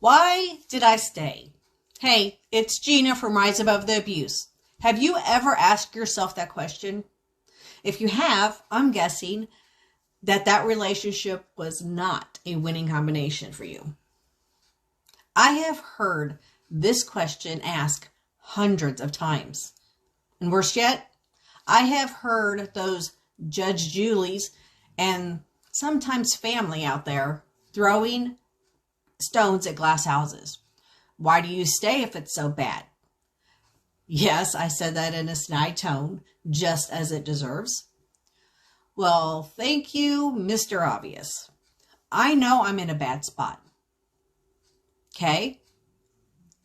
Why did I stay? Hey, it's Gina from Rise Above the Abuse. Have you ever asked yourself that question? If you have, I'm guessing that relationship was not a winning combination for you. I have heard this question asked hundreds of times. And worse yet, I have heard those Judge Julies and sometimes family out there throwing stones at glass houses. Why do you stay if it's so bad? Yes, I said that in a snide tone, just as it deserves. Well, thank you, Mr. Obvious. I know I'm in a bad spot. Okay?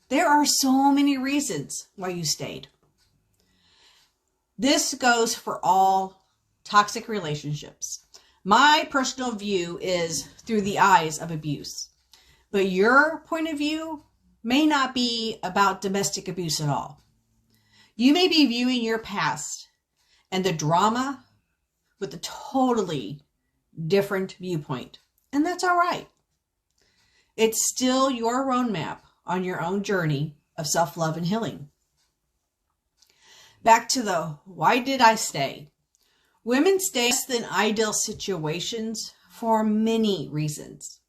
There are so many reasons why you stayed. This goes for all toxic relationships. My personal view is through the eyes of abuse. But your point of view may not be about domestic abuse at all. You may be viewing your past and the drama with a totally different viewpoint. And that's all right. It's still your roadmap on your own journey of self-love and healing. Back to the why did I stay? Women stay in ideal situations for many reasons.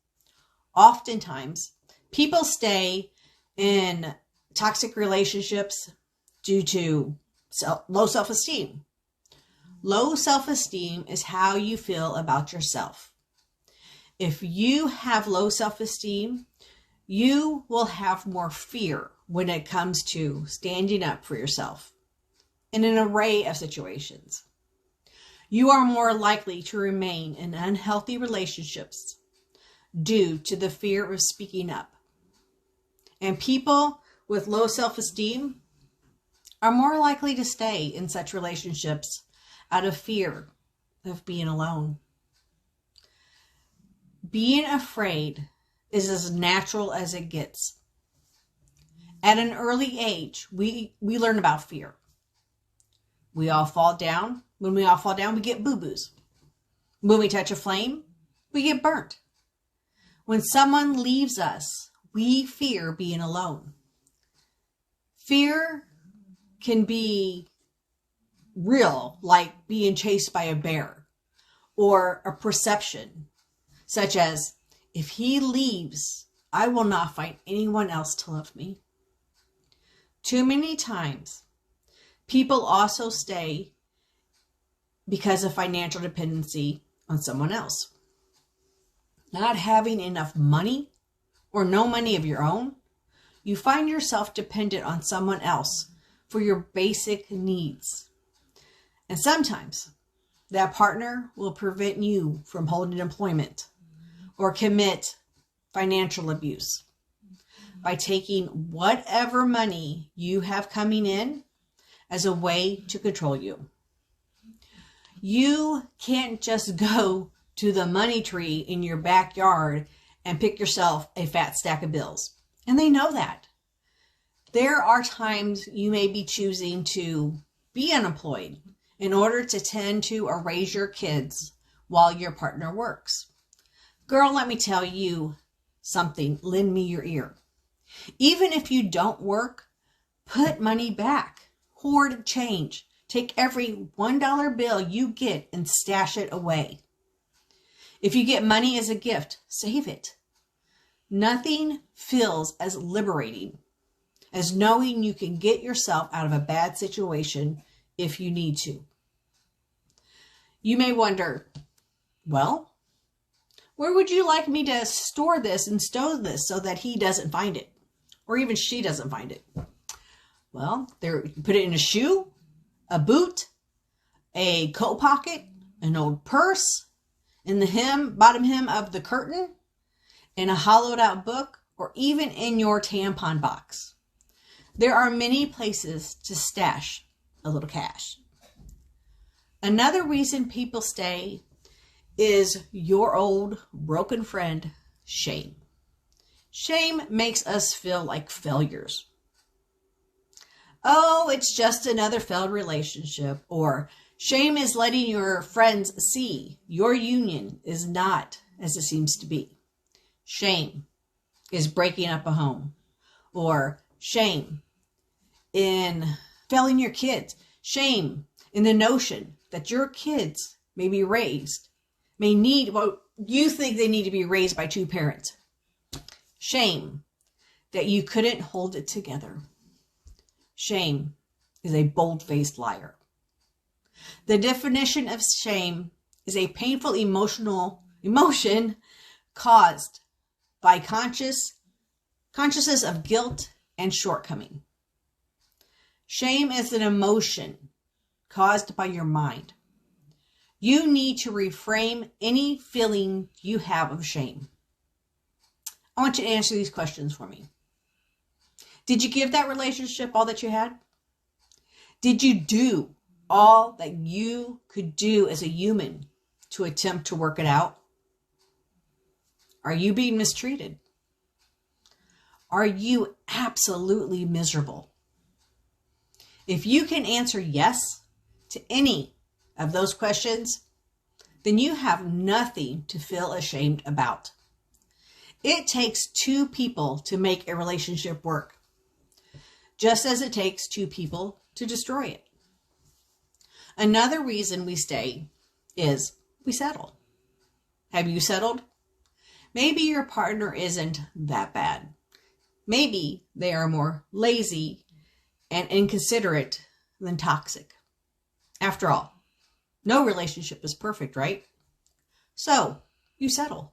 Oftentimes, people stay in toxic relationships due to low self-esteem. Low self-esteem is how you feel about yourself. If you have low self-esteem, you will have more fear when it comes to standing up for yourself in an array of situations. You are more likely to remain in unhealthy relationships due to the fear of speaking up. And people with low self-esteem are more likely to stay in such relationships out of fear of being alone. Being afraid is as natural as it gets. At an early age, we learn about fear. We all fall down. When we all fall down, we get boo-boos. When we touch a flame, we get burnt. When someone leaves us, we fear being alone. Fear can be real, like being chased by a bear, or a perception, such as, if he leaves, I will not find anyone else to love me. Too many times, people also stay because of financial dependency on someone else. Not having enough money or no money of your own, you find yourself dependent on someone else for your basic needs. And sometimes that partner will prevent you from holding employment or commit financial abuse by taking whatever money you have coming in as a way to control you. You can't just go to the money tree in your backyard and pick yourself a fat stack of bills. And they know that. There are times you may be choosing to be unemployed in order to tend to or raise your kids while your partner works. Girl, let me tell you something. Lend me your ear. Even if you don't work, put money back. Hoard change. Take every $1 bill you get and stash it away. If you get money as a gift, save it. Nothing feels as liberating as knowing you can get yourself out of a bad situation if you need to. You may wonder, well, where would you like me to store this and stow this so that he doesn't find it? Or even she doesn't find it? Well, you put it in a shoe, a boot, a coat pocket, an old purse, in the bottom hem of the curtain, in a hollowed out book, or even in your tampon box. There are many places to stash a little cash. Another reason people stay is your old broken friend, shame. Shame makes us feel like failures. Oh, it's just another failed relationship. Or shame is letting your friends see your union is not as it seems to be. Shame. is breaking up a home, or shame in failing your kids, shame in the notion that your kids may be raised, may need, well, you think they need to be raised by two parents. Shame that you couldn't hold it together. Shame is a bold-faced liar. The definition of shame is a painful emotion caused by consciousness of guilt and shortcoming. Shame is an emotion caused by your mind. You need to reframe any feeling you have of shame. I want you to answer these questions for me. Did you give that relationship all that you had? Did you do all that you could do as a human to attempt to work it out? Are you being mistreated? Are you absolutely miserable? If you can answer yes to any of those questions, then you have nothing to feel ashamed about. It takes two people to make a relationship work, just as it takes two people to destroy it. Another reason we stay is we settle. Have you settled? Maybe your partner isn't that bad. Maybe they are more lazy and inconsiderate than toxic. After all, no relationship is perfect, right? So you settle.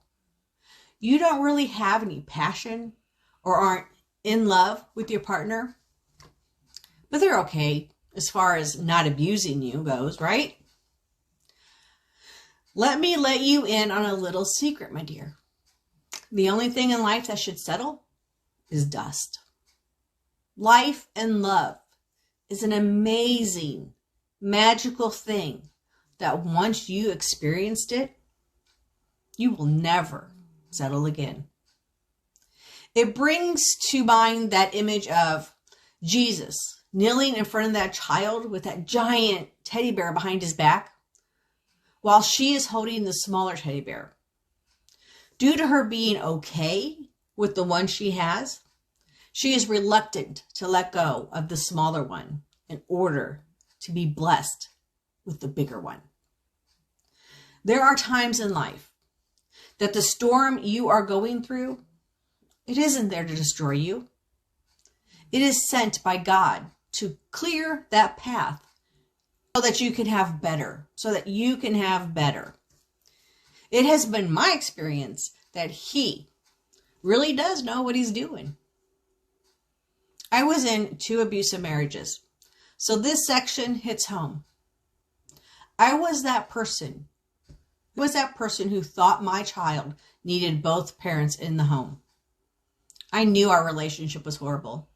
You don't really have any passion or aren't in love with your partner, but they're okay as far as not abusing you goes, right? Let me let you in on a little secret, my dear. The only thing in life that should settle is dust. Life and love is an amazing, magical thing that once you experienced it, you will never settle again. It brings to mind that image of Jesus kneeling in front of that child with that giant teddy bear behind his back, while she is holding the smaller teddy bear. Due to her being okay with the one she has, she is reluctant to let go of the smaller one in order to be blessed with the bigger one. There are times in life that the storm you are going through, it isn't there to destroy you. It is sent by God to clear that path so that you can have better, It has been my experience that He really does know what He's doing. I was in 2 abusive marriages, so this section hits home. I was that person who thought my child needed both parents in the home. I knew our relationship was horrible.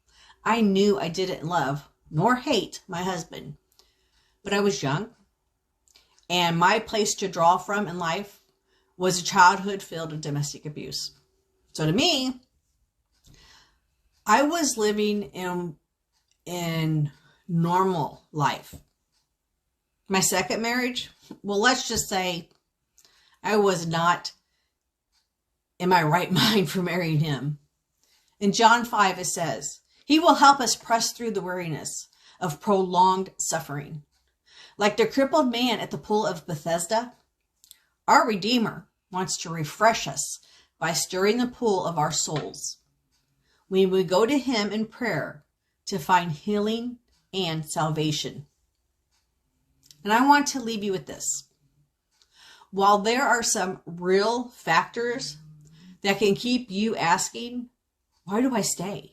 I knew I didn't love nor hate my husband, but I was young, and my place to draw from in life was a childhood filled with domestic abuse. So to me, I was living in normal life. My second marriage, well, let's just say I was not in my right mind for marrying him. In John 5, it says, He will help us press through the weariness of prolonged suffering. Like the crippled man at the pool of Bethesda, our Redeemer wants to refresh us by stirring the pool of our souls. When we go to Him in prayer to find healing and salvation. And I want to leave you with this. While there are some real factors that can keep you asking, why do I stay?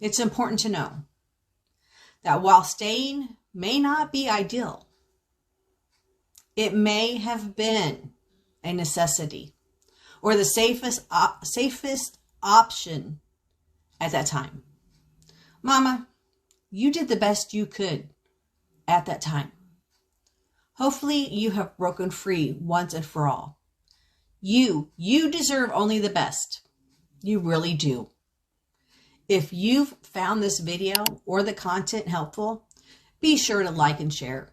It's important to know that while staying may not be ideal, it may have been a necessity or the safest option at that time. Mama, you did the best you could at that time. Hopefully you have broken free once and for all. You deserve only the best. You really do. If you've found this video or the content helpful, be sure to like and share.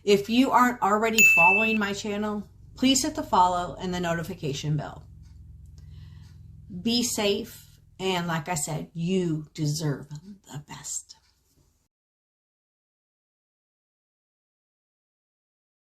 If you aren't already following my channel, please hit the follow and the notification bell. Be safe. And like I said, you deserve the best.